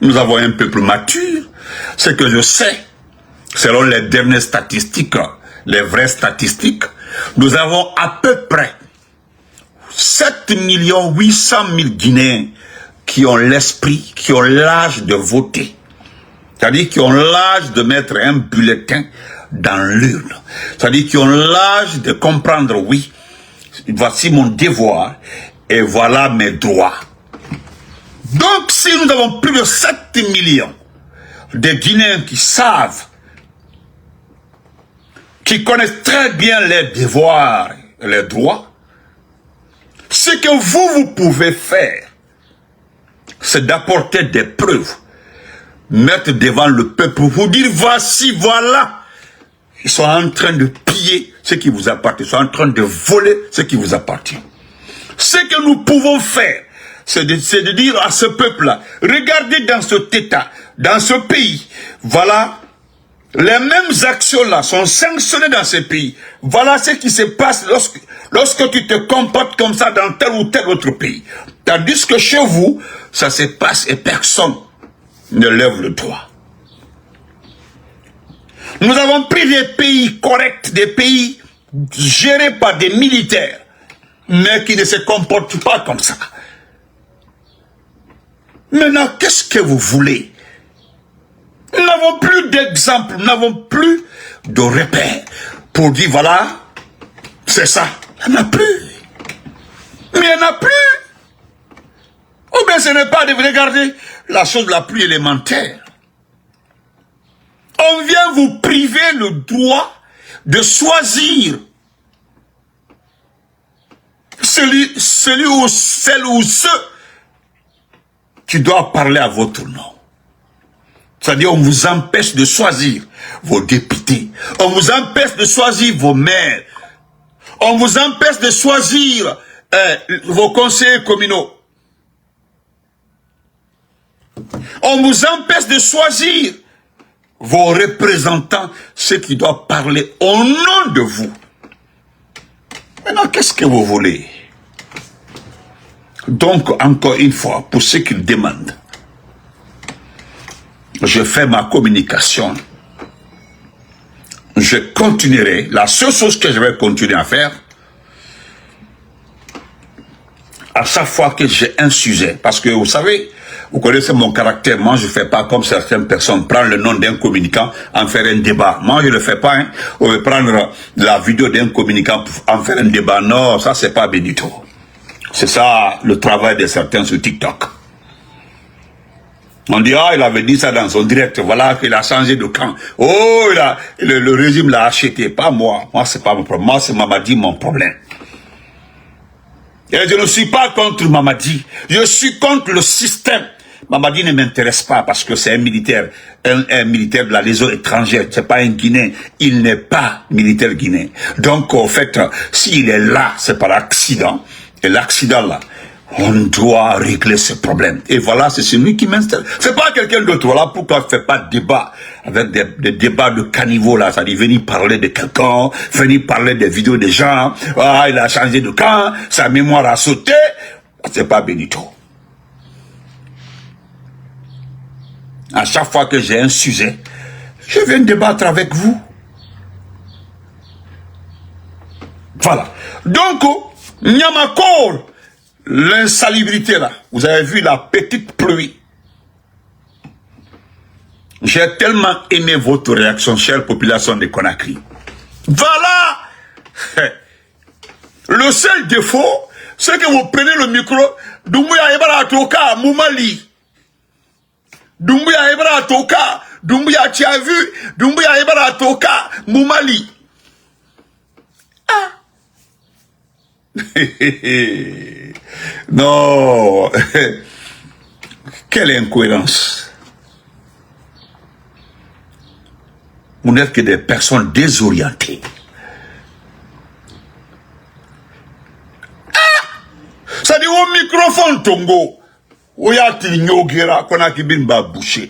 Nous avons un peuple mature. Ce que je sais, selon les dernières statistiques, les vraies statistiques, nous avons à peu près 7 800 000 Guinéens qui ont l'esprit, qui ont l'âge de voter. C'est-à-dire qui ont l'âge de mettre un bulletin dans l'urne. C'est-à-dire qui ont l'âge de comprendre, oui, voici mon devoir et voilà mes droits. Donc si nous avons plus de 7 millions de Guinéens qui savent, qui connaissent très bien les devoirs et les droits, ce que vous pouvez faire, c'est d'apporter des preuves, mettre devant le peuple, vous dire voici, voilà, ils sont en train de piller ce qui vous appartient, ils sont en train de voler ce qui vous appartient. Ce que nous pouvons faire, c'est de dire à ce peuple-là, regardez dans cet état, dans ce pays, voilà, les mêmes actions-là sont sanctionnées dans ce pays. Voilà ce qui se passe lorsque tu te comportes comme ça dans tel ou tel autre pays. Tandis que chez vous, ça se passe et personne ne lève le doigt. Nous avons pris des pays corrects, des pays gérés par des militaires, mais qui ne se comportent pas comme ça. Maintenant, qu'est-ce que vous voulez? Nous n'avons plus d'exemples, nous n'avons plus de repères pour dire voilà, c'est ça. Il n'y en a plus. Mais il n'y en a plus. Ou bien ce n'est pas de regarder la chose la plus élémentaire. On vient vous priver le droit de choisir celui ou celle ou ceux qui doivent parler à votre nom. C'est-à-dire, on vous empêche de choisir vos députés. On vous empêche de choisir vos maires. On vous empêche de choisir vos conseillers communaux. On vous empêche de choisir vos représentants, ceux qui doivent parler au nom de vous. Maintenant, qu'est-ce que vous voulez? Donc, encore une fois, pour ceux qui le demandent, je fais ma communication. Je continuerai. La seule chose que je vais continuer à faire, à chaque fois que j'ai un sujet, parce que vous savez, vous connaissez mon caractère, moi je ne fais pas comme certaines personnes, prendre le nom d'un communicant, en faire un débat. Moi je ne le fais pas, hein. On veut prendre la vidéo d'un communicant pour en faire un débat. Non, ça c'est pas bien du tout. C'est ça le travail de certains sur TikTok. On dit, ah, il avait dit ça dans son direct, voilà qu'il a changé de camp. Oh, le régime l'a acheté, pas moi. Moi, c'est pas mon problème. Moi, c'est Mamadi mon problème. Et je ne suis pas contre Mamadi. Je suis contre le système. Mamadi ne m'intéresse pas parce que c'est un militaire de la légion étrangère. C'est pas un Guinéen. Il n'est pas militaire guinéen. Donc, en fait, s'il est là, c'est par accident. Et l'accident là, on doit régler ce problème. Et voilà, c'est celui qui m'installe. C'est pas quelqu'un d'autre. Voilà pourquoi je ne fais pas de débat avec des débats de caniveau là. C'est-à-dire venir parler de quelqu'un, venir parler des vidéos des gens. Ah, il a changé de camp, sa mémoire a sauté. C'est pas Benito. À chaque fois que j'ai un sujet, je viens débattre avec vous. Voilà. Donc, Nyamakor, l'insalubrité là, vous avez vu la petite pluie. J'ai tellement aimé votre réaction, chère population de Conakry. Voilà. Le seul défaut, c'est que vous prenez le micro, Doumbouya Ebara Toka, Moumali. Doumbouya Ebara Toka, Doumbouya, tu as vu, Doumbouya Ebara Toka, Moumali. Ah. Non. Quelle incohérence. Vous n'êtes que des personnes désorientées. Ah! Ça dit au microphone Tongo. Oyati nyogera Konakry bimba bouché.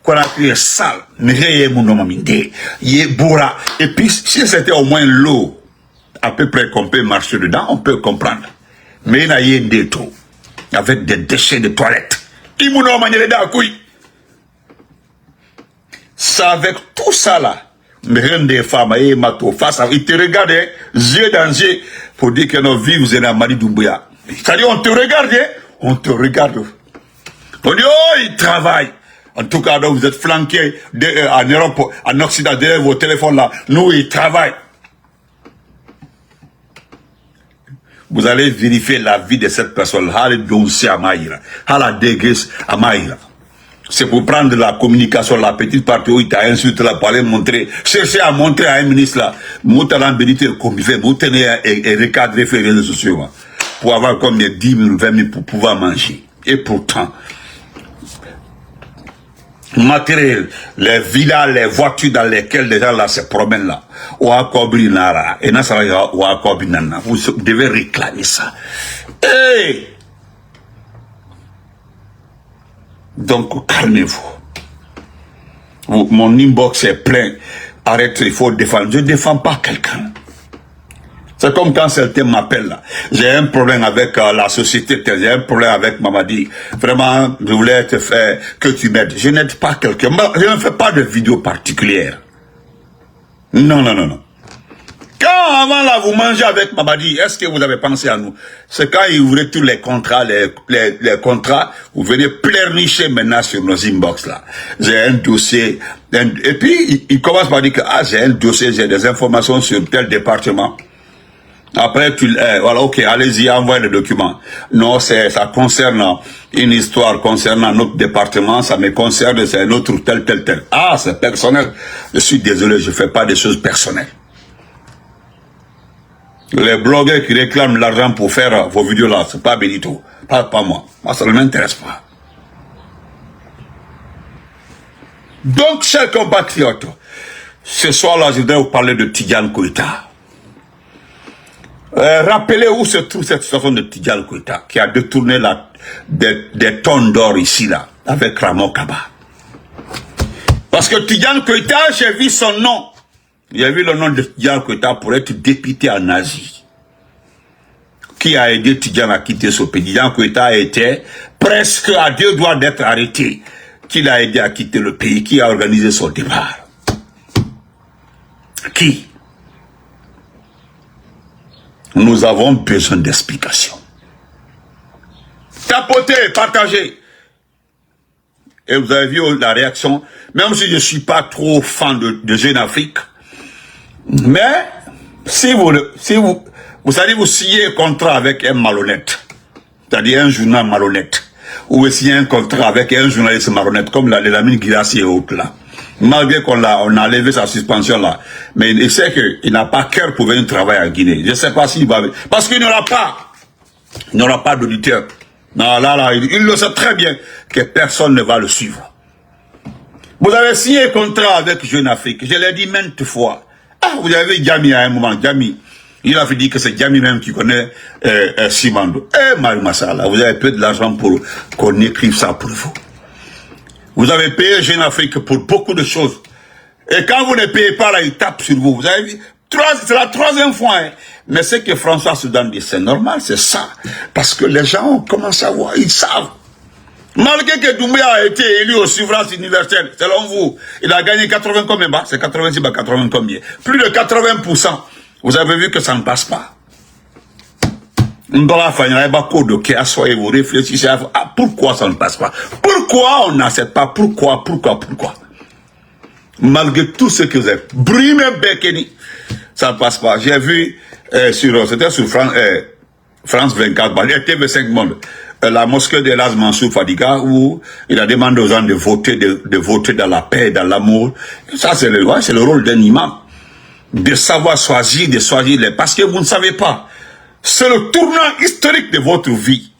Konakry est sale. Neye mounomaminde. Yé bourra. Et puis si c'était au moins l'eau à peu près qu'on peut marcher dedans, on peut comprendre. Mais il y a un détour avec des déchets de toilettes. Il m'a demandé C'est avec tout ça là, mais rien des femmes, et mato, face à, ils te regardent, hein, yeux dans yeux, pour dire que nos vies, vous êtes à Mali Doumbouya. C'est-à-dire, on te regarde, hein, on te regarde. On dit, oh, ils travaillent. En tout cas, donc, vous êtes flanqués en Europe, en Occident, derrière vos téléphones là. Nous, ils travaillent. Vous allez vérifier la vie de cette personne. C'est pour prendre la communication, la petite partie où il t'a insulté là, pour aller montrer, chercher à montrer à un ministre là, monter bénité comme il fait, monter et recadrer les réseaux sociaux, pour avoir comme des 10 000, 20 000 pour pouvoir manger. Et pourtant, matériel, les villas, les voitures dans lesquelles les gens là se promènent là, vous devez réclamer ça. Hey! Donc, calmez-vous. Mon inbox est plein. Arrêtez, il faut défendre. Je ne défends pas quelqu'un. C'est comme quand certains m'appellent là. J'ai un problème avec la société, j'ai un problème avec Mamadi. Vraiment, je voulais te faire que tu m'aides. Je n'aide pas quelqu'un. Je ne fais pas de vidéo particulière. Non, non, non, non. Quand avant là, vous mangez avec Mamadi, est-ce que vous avez pensé à nous? C'est quand il ouvrait tous les contrats, les contrats, vous venez pleurnicher maintenant sur nos inbox là. J'ai un dossier, et puis il commence par dire que j'ai un dossier, j'ai des informations sur tel département. Après, voilà, ok, allez-y, envoyez le document. Non, ça concerne une histoire concernant notre département, ça me concerne, c'est un autre tel. Ah, c'est personnel. Je suis désolé, je fais pas des choses personnelles. Les blogueurs qui réclament l'argent pour faire vos vidéos là, c'est pas Benito, pas moi. Moi, ça ne m'intéresse pas. Donc, chers compatriotes, ce soir-là, je voudrais vous parler de Tidjane Koïta. Rappelez où se trouve cette situation de Tidjane Koïta, qui a détourné des tonnes d'or ici, là, avec Ramon Kaba. Parce que Tidjane Koïta, j'ai vu son nom. J'ai vu le nom de Tidjane Koïta pour être député en Asie. Qui a aidé Tidjane à quitter ce pays? Tidjane Koïta était presque à 2 doigts d'être arrêté. Qui l'a aidé à quitter le pays? Qui a organisé son départ? Qui? Nous avons besoin d'explications. Tapotez, partagez. Et vous avez vu la réaction, même si je ne suis pas trop fan de Jeune Afrique, mais si vous allez vous signer un contrat avec un malhonnête, c'est-à-dire un journal malhonnête, ou vous signez un contrat avec un journaliste malhonnête, comme les Lamine Guirassy et autres là, malgré qu'on a levé sa suspension là, mais il sait qu'il n'a pas cœur pour venir travailler en Guinée. Je ne sais pas s'il va... Parce qu'il n'y aura pas d'auditeur. Non, là, il le sait très bien que personne ne va le suivre. Vous avez signé un contrat avec Jeune Afrique. Je l'ai dit maintes fois. Ah, vous avez Djami à un moment. Djami, il a fait dire que c'est Djami même qui connaît Simando. Eh, Marie Massala, vous avez peu de l'argent pour qu'on écrive ça pour vous. Vous avez payé Jeune Afrique pour beaucoup de choses. Et quand vous ne payez pas, là, ils tapent sur vous. Vous avez vu, c'est la 3e fois. Hein. Mais c'est que François Soudan dit, c'est normal, c'est ça. Parce que les gens commencent à voir, ils savent. Malgré que Doumbouya a été élu au suffrage universel, selon vous, il a gagné 80 combien? C'est 86 à 80 combien? Plus de 80%. Vous avez vu que ça ne passe pas. Vous réfléchissez à pourquoi ça ne passe pas? Pourquoi on n'accepte pas? Pourquoi? Malgré tout ce que vous avez, Brime Bekeni, ça ne passe pas. J'ai vu, c'était sur France 24, TV5 Monde, la mosquée de Las Mansour Fadiga, où il a demandé aux gens de voter dans la paix, dans l'amour. Ça, c'est le rôle d'un imam. De savoir choisir, parce que vous ne savez pas. C'est le tournant historique de votre vie.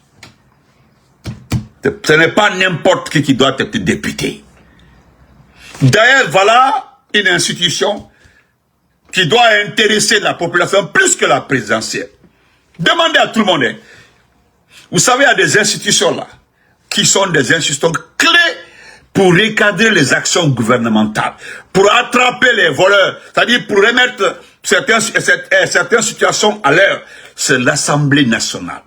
Ce n'est pas n'importe qui doit être député. D'ailleurs, voilà une institution qui doit intéresser la population plus que la présidentielle. Demandez à tout le monde. Hein. Vous savez, il y a des institutions là, qui sont des institutions clés pour recadrer les actions gouvernementales, pour attraper les voleurs, c'est-à-dire pour remettre certaines situations à l'heure. C'est l'Assemblée nationale.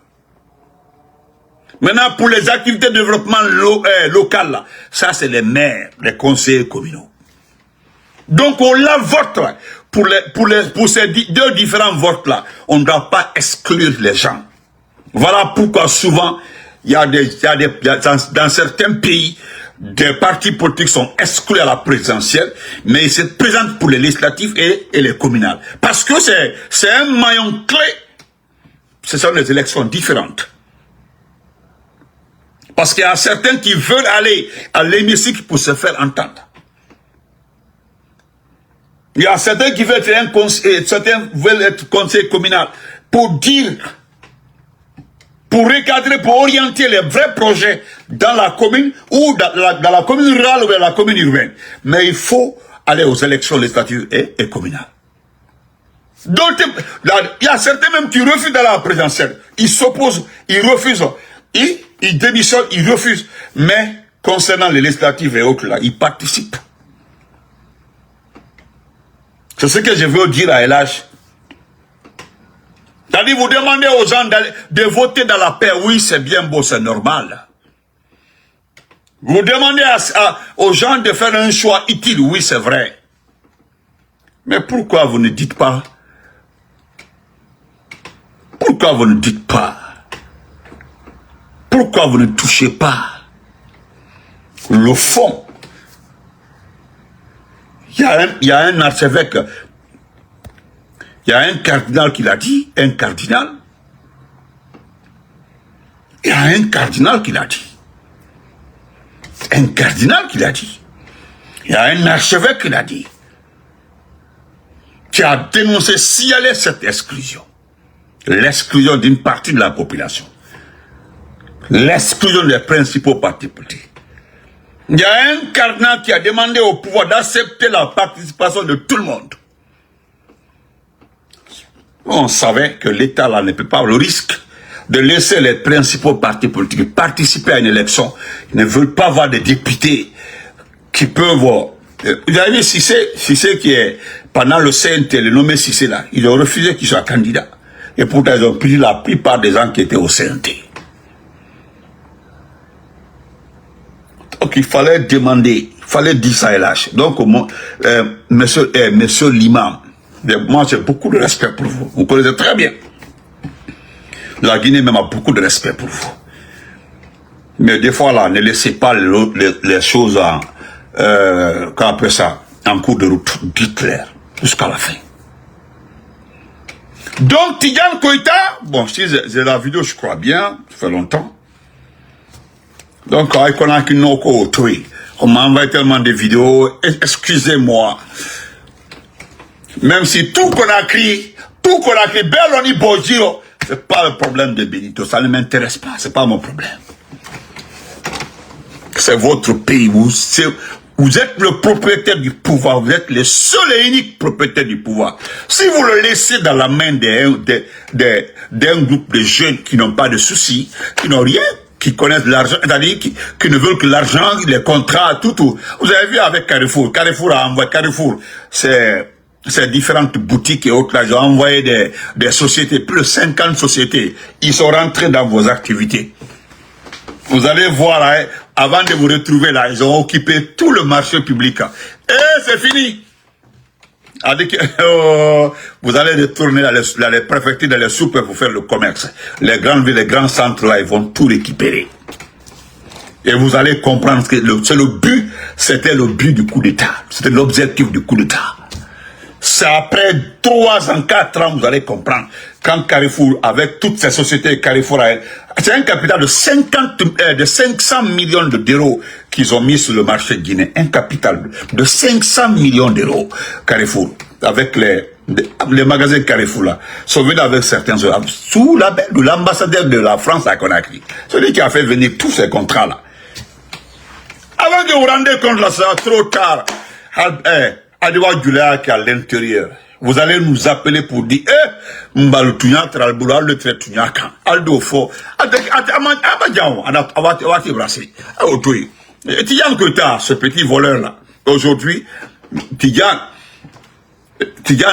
Maintenant, pour les activités de développement local, là, ça c'est les maires, les conseillers communaux. Donc on la vote pour ces deux différents votes-là. On ne doit pas exclure les gens. Voilà pourquoi souvent, dans certains pays, des partis politiques sont exclus à la présidentielle, mais ils se présentent pour les législatives et les communales. Parce que c'est un maillon clé. Ce sont des élections différentes. Parce qu'il y a certains qui veulent aller à l'hémicycle pour se faire entendre. Il y a certains qui veulent être certains veulent être conseiller communal pour dire, pour recadrer, pour orienter les vrais projets dans la commune ou dans la commune rurale ou dans la commune urbaine. Mais il faut aller aux élections législatives et communales. Donc, il y a certains même qui refusent d'aller à la présidentielle. Ils s'opposent, ils refusent, ils démissionnent, ils refusent. Mais concernant les législatives et autres, là, ils participent. C'est ce que je veux dire à LH. C'est-à-dire, vous demandez aux gens de voter dans la paix. Oui, c'est bien beau, c'est normal. Vous demandez aux gens de faire un choix utile. Oui, c'est vrai. Mais pourquoi vous ne dites pas? Pourquoi vous ne dites pas? Pourquoi vous ne touchez pas le fond? Il y a un archevêque, il y a un cardinal qui l'a dit, un cardinal. Il y a un cardinal qui l'a dit. Un cardinal qui l'a dit. Il y a un archevêque qui l'a dit. Qui a dénoncé signaler cette exclusion. L'exclusion d'une partie de la population. L'exclusion des principaux partis politiques. Il y a un cardinal qui a demandé au pouvoir d'accepter la participation de tout le monde. On savait que l'État là ne peut pas, le risque de laisser les principaux partis politiques participer à une élection. Ils ne veulent pas voir des députés qui peuvent... Vous avez vu Cissé qui est, pendant le CNT, le nommé Cissé là, ils ont refusé qu'il soit candidat. Et pourtant ils ont pris la plupart des gens qui étaient au CNT. Donc il fallait demander, il fallait dire ça et lâcher. Donc monsieur l'imam, moi j'ai beaucoup de respect pour vous. Vous connaissez très bien. La Guinée même a beaucoup de respect pour vous. Mais des fois là, ne laissez pas les choses en, qu'on appelle ça, en cours de route. Dites-les jusqu'à la fin. Donc Tidjane Koïta, bon si j'ai la vidéo je crois bien, ça fait longtemps. Donc, on m'a envoyé tellement de vidéos, excusez-moi. Même si tout Conakry, Belloni Bojiro, c'est pas le problème de Benito, ça ne m'intéresse pas, c'est pas mon problème. C'est votre pays, vous êtes le propriétaire du pouvoir, vous êtes le seul et unique propriétaire du pouvoir. Si vous le laissez dans la main d'un groupe de jeunes qui n'ont pas de soucis, qui n'ont rien, qui connaissent l'argent, c'est-à-dire qui ne veulent que l'argent, les contrats, tout. Vous avez vu avec Carrefour, Carrefour a envoyé, Carrefour, c'est différentes boutiques et autres, là, ils ont envoyé des sociétés, plus de 50 sociétés, ils sont rentrés dans vos activités. Vous allez voir, là, avant de vous retrouver là, ils ont occupé tout le marché public. Et c'est fini. Vous allez retourner dans les préfectures, dans les soupes pour faire le commerce. Les grandes villes, les grands centres là, ils vont tout récupérer. Et vous allez comprendre que c'est le but, c'était le but du coup d'État. C'était l'objectif du coup d'État. C'est après 3 ans, 4 ans, vous allez comprendre. Quand Carrefour, avec toutes ces sociétés, Carrefour, c'est un capital de 500 millions d'euros qu'ils ont mis sur le marché guinéen. Un capital de 500 millions d'euros, Carrefour. Avec les magasins Carrefour là, sont venus avec certains, sous label de l'ambassadeur de la France à Conakry. Celui qui a fait venir tous ces contrats là. Avant que vous vous rendez compte là, c'est trop tard. Adiwa Djoula qui est à l'intérieur. Vous allez nous appeler pour dire, Mbalutunya, Tralboula, le Tretunya, Aldo Fo, Abadjan, Awati Brassé, Autoui. Tidjane Koïta, ce petit voleur là, aujourd'hui, Tidjane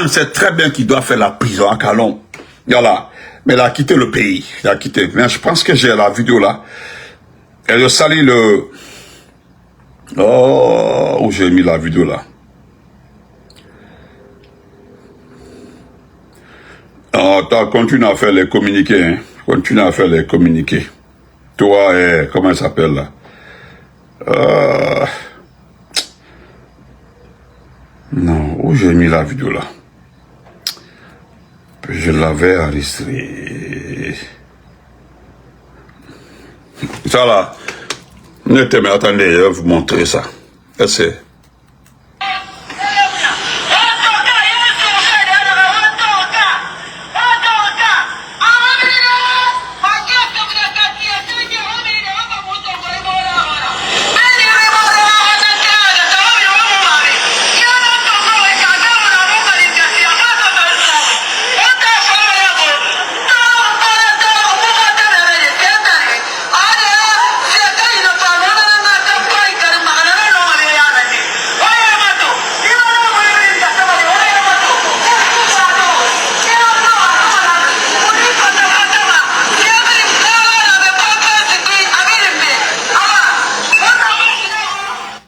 sait très bien qu'il doit faire la prison à Calon. Voilà. Mais il a quitté le pays. Il a quitté. Mais je pense que j'ai la vidéo là. Et je salue le... Oh, où j'ai mis la vidéo là. Attends, continue à faire les communiqués. Hein. Continue à faire les communiqués. Toi, comment il s'appelle là? Non, où j'ai mis la vidéo là? Je l'avais enregistré. Ça là. Mais attendez, je vais vous montrer ça. C'est...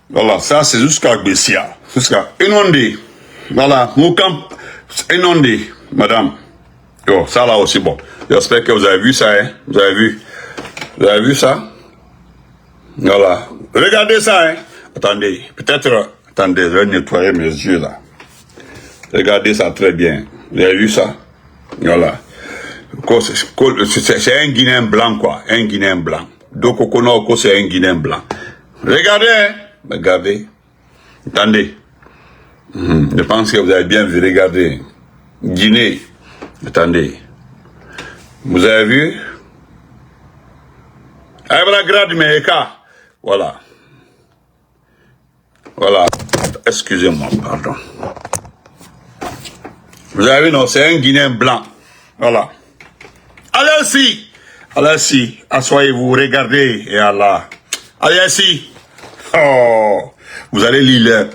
Voilà, ça c'est jusqu'à Bessia. Jusqu'à inondé. Voilà, Moukam, inondé, madame. Yo, ça là aussi, bon. J'espère que vous avez vu ça, hein. Vous avez vu? Vous avez vu ça? Voilà. Regardez ça, hein. Attendez, peut-être... Attendez, je vais nettoyer mes yeux, là. Regardez ça très bien. Vous avez vu ça? Voilà. C'est un Guinéen blanc, quoi. Un Guinéen blanc. Donc, Okonoko, c'est un Guinéen blanc. Regardez, hein. Regardez. Attendez. Je pense que vous avez bien vu. Regardez. Guinée. Attendez. Vous avez vu? Voilà. Voilà. Excusez-moi, pardon. Vous avez vu, non, c'est un Guinéen blanc. Voilà. Allez ici. Allez ici. Asseyez-vous, regardez. Et Allah. Allez ici. Oh. Vous allez lire.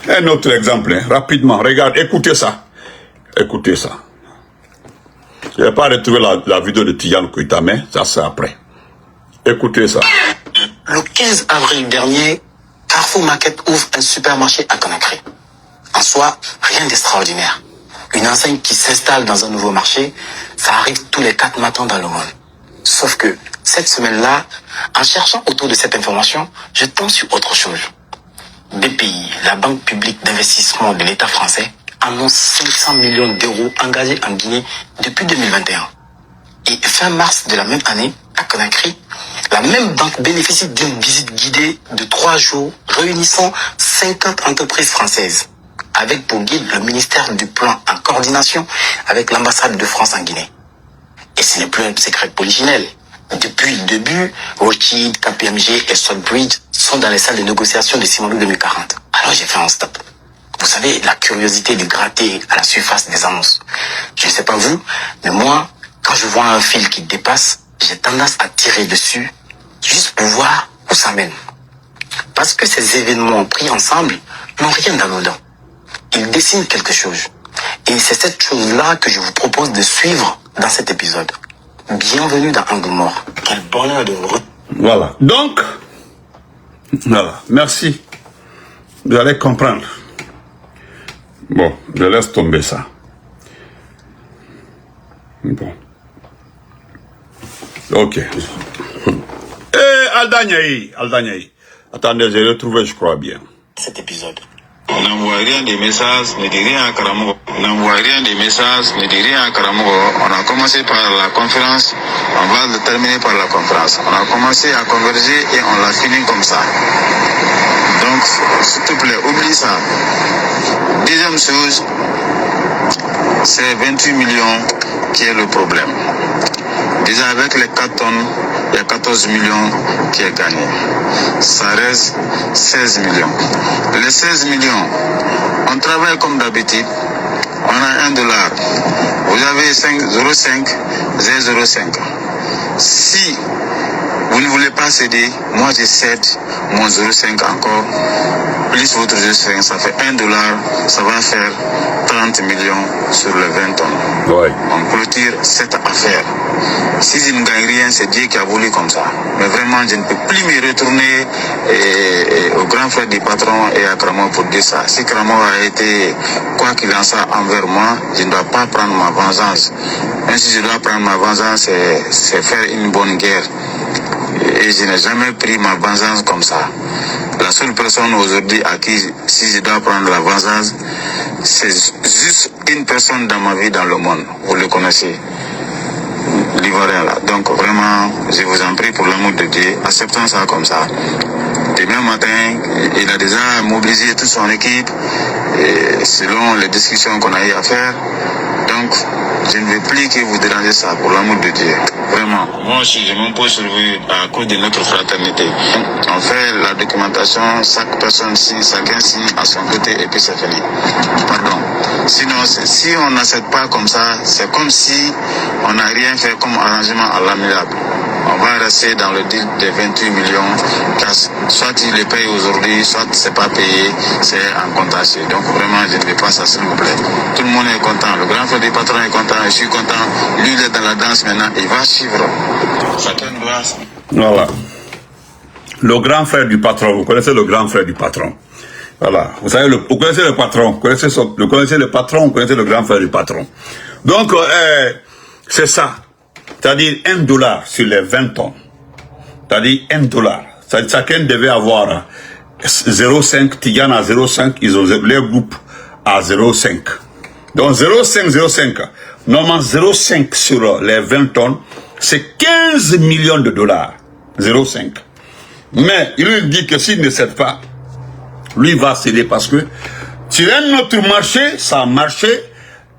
Un autre exemple, hein, rapidement. Regarde, écoutez ça. Écoutez ça. Je n'ai pas retrouvé la vidéo de Tidiane Koïta, mais ça c'est après. Écoutez ça. Le 15 avril dernier, Carrefour Market ouvre un supermarché à Conakry. En soi, rien d'extraordinaire. Une enseigne qui s'installe dans un nouveau marché, ça arrive tous les 4 matins dans le monde. Sauf que cette semaine-là, en cherchant autour de cette information, je tombe sur autre chose. BPI, la Banque publique d'investissement de l'État français, annonce 500 millions d'euros engagés en Guinée depuis 2021. Et fin mars de la même année, à Conakry, la même banque bénéficie d'une visite guidée de 3 jours réunissant 50 entreprises françaises, avec pour guide le ministère du Plan en coordination avec l'ambassade de France en Guinée. Et ce n'est plus un secret polichinelle. Depuis le début, Rothschild, KPMG et Stockbridge sont dans les salles de négociation de Simandou 2040. Alors j'ai fait un stop. Vous savez, la curiosité de gratter à la surface des annonces. Je ne sais pas vous, mais moi, quand je vois un fil qui dépasse, j'ai tendance à tirer dessus, juste pour voir où ça mène. Parce que ces événements pris ensemble n'ont rien d'anodin. Ils dessinent quelque chose. Et c'est cette chose-là que je vous propose de suivre dans cet épisode. Bienvenue dans Angle Mort. Quel bonheur de vous. Voilà. Donc, voilà. Merci. Vous allez comprendre. Bon, je laisse tomber ça. Bon. Ok. Aldanyaï. Attendez, j'ai retrouvé, je crois bien. Cet épisode. N'envoie rien des messages, ne dit rien à Karamogo. N'envoie rien des messages, ne dit rien à Karamogo. On a commencé par la conférence, on va le terminer par la conférence. On a commencé à converger et on l'a fini comme ça. Donc, s'il te plaît, oublie ça. Deuxième chose, c'est 28 millions qui est le problème. Déjà avec les 4 tonnes, il y a 14 millions qui est gagné. Ça reste 16 millions. Les 16 millions, on travaille comme d'habitude. On a $1. Vous avez 0,5, 0,5. Si Vous ne voulez pas céder, moi je cède mon 0,5 encore, plus votre 0,5, ça fait $1, ça va faire 30 millions sur les 20 tonnes. Ouais. On clôture cette affaire. Si je ne gagne rien, c'est Dieu qui a voulu comme ça. Mais vraiment, je ne peux plus me retourner au grand frère du patron et à Kramo pour dire ça. Si Kramo a été, quoi qu'il en soit, envers moi, je ne dois pas prendre ma vengeance. Même si je dois prendre ma vengeance, c'est faire une bonne guerre. Et je n'ai jamais pris ma vengeance comme ça. La seule personne aujourd'hui à qui, si je dois prendre la vengeance, c'est juste une personne dans ma vie, dans le monde. Vous le connaissez, l'Ivoirien là. Donc vraiment, je vous en prie pour l'amour de Dieu, acceptons ça comme ça. Demain matin, il a déjà mobilisé toute son équipe, et selon les discussions qu'on a eu à faire. Donc, je ne veux plus que vous dérangez ça, pour l'amour de Dieu. Vraiment. Moi aussi, je m'impose sur vous à cause de notre fraternité. On fait la documentation, chaque personne signe, chacun signe à son côté et puis c'est fini. Pardon. Sinon, si on n'accepte pas comme ça, c'est comme si on n'a rien fait comme arrangement à l'amiable. On va rester dans le deal de 28 millions, soit il les paye aujourd'hui, soit c'est pas payé, c'est en contentieux. Donc vraiment, je ne veux pas ça, s'il vous plaît. Tout le monde est content, le grand frère du patron est content, je suis content. Lui, il est dans la danse maintenant, il va suivre. Chacun doit... Voilà. Le grand frère du patron, vous connaissez le grand frère du patron. Voilà. Vous savez, vous connaissez le patron, vous connaissez le patron, vous connaissez le grand frère du patron. Donc, c'est ça. C'est-à-dire $1 sur les 20 tonnes. C'est-à-dire $1. C'est-à-dire chacun devait avoir 0,5, Tidiane à 0,5, ils ont les groupes à 0,5. Donc 0,5. Normalement 0,5 sur les 20 tonnes, c'est 15 millions de dollars. 0,5. Mais il lui dit que s'il ne cède pas, lui va céder parce que sur un autre marché, ça a marché.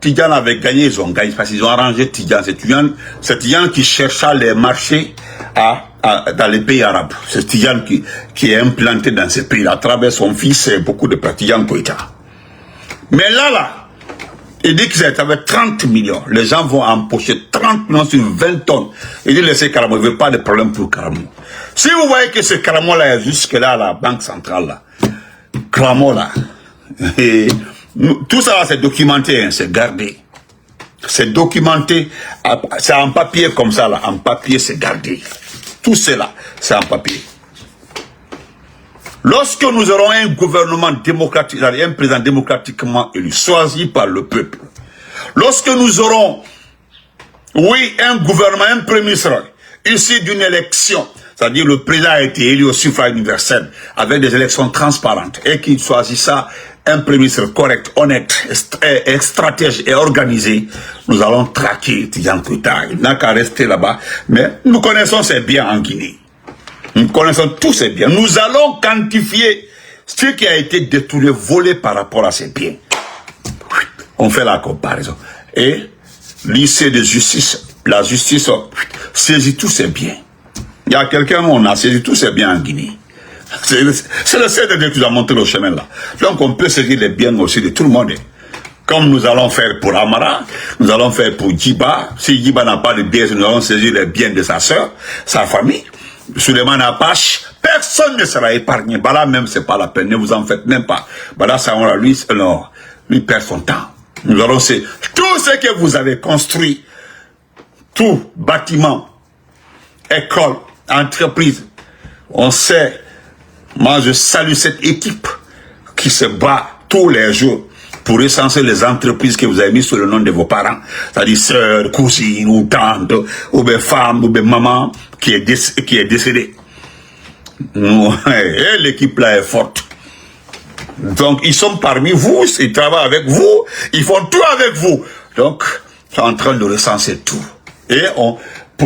Tidiane avait gagné, ils ont gagné parce qu'ils ont arrangé Tidiane. C'est Tidiane qui chercha les marchés dans les pays arabes. C'est Tidiane qui est implanté dans ces pays à travers son fils et beaucoup de Tidiane Koïta. Mais là, il dit que c'est avec 30 millions. Les gens vont empocher 30 millions sur 20 tonnes. Il dit laissez Karamo, il ne veut pas de problème pour Karamo. Si vous voyez que ce Karamo-là est jusque-là à la banque centrale, là, Karamo-là, et tout ça c'est documenté, hein, c'est gardé. C'est documenté, c'est en papier comme ça, là, en papier c'est gardé. Tout cela, c'est en papier. Lorsque nous aurons un gouvernement démocratique, un président démocratiquement élu, choisi par le peuple, lorsque nous aurons, oui, un gouvernement, un premier ministre, issu d'une élection, c'est-à-dire le président a été élu au suffrage universel, avec des élections transparentes, et qu'il choisissa un premier ministre correct, honnête, stratège et organisé, nous allons traquer Tidiane Koïta. Il n'a qu'à rester là-bas, mais nous connaissons ses biens en Guinée. Nous connaissons tous ces biens. Nous allons quantifier ce qui a été détourné, volé par rapport à ces biens. On fait la comparaison. Et l'huissier de justice, la justice saisit tous ces biens. Il y a quelqu'un où on a saisi tous ces biens en Guinée. C'est le CDD qui nous a montré le chemin là. Donc on peut saisir les biens aussi de tout le monde. Comme nous allons faire pour Amara, nous allons faire pour Djiba. Si Djiba n'a pas de biens, nous allons saisir les biens de sa soeur, sa famille. Suleiman Apache, personne ne sera épargné. Bala même, c'est pas la peine, ne vous en faites même pas. Bala Saoura, lui perd son temps. Nous allons tout ce que vous avez construit, tout bâtiment, école, entreprise, on sait. Moi, je salue cette équipe qui se bat tous les jours pour recenser les entreprises que vous avez mises sur le nom de vos parents, c'est-à-dire sœurs, cousines, ou tantes, ou bien femmes, ou bien maman, qui est décédée. Et l'équipe là est forte. Donc, ils sont parmi vous, ils travaillent avec vous, ils font tout avec vous. Donc, ils sont en train de recenser tout. Et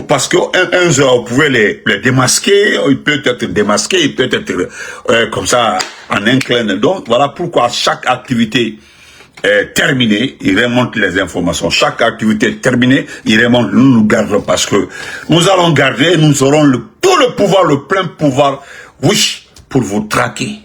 parce qu'un jour, vous pouvez les démasquer, il peut être démasqué, il peut être comme ça, en inclin. Donc, voilà pourquoi chaque activité est terminée, il remonte les informations. Chaque activité est terminée, il remonte, nous gardons parce que nous allons garder, nous aurons tout le pouvoir, le plein pouvoir, oui, pour vous traquer.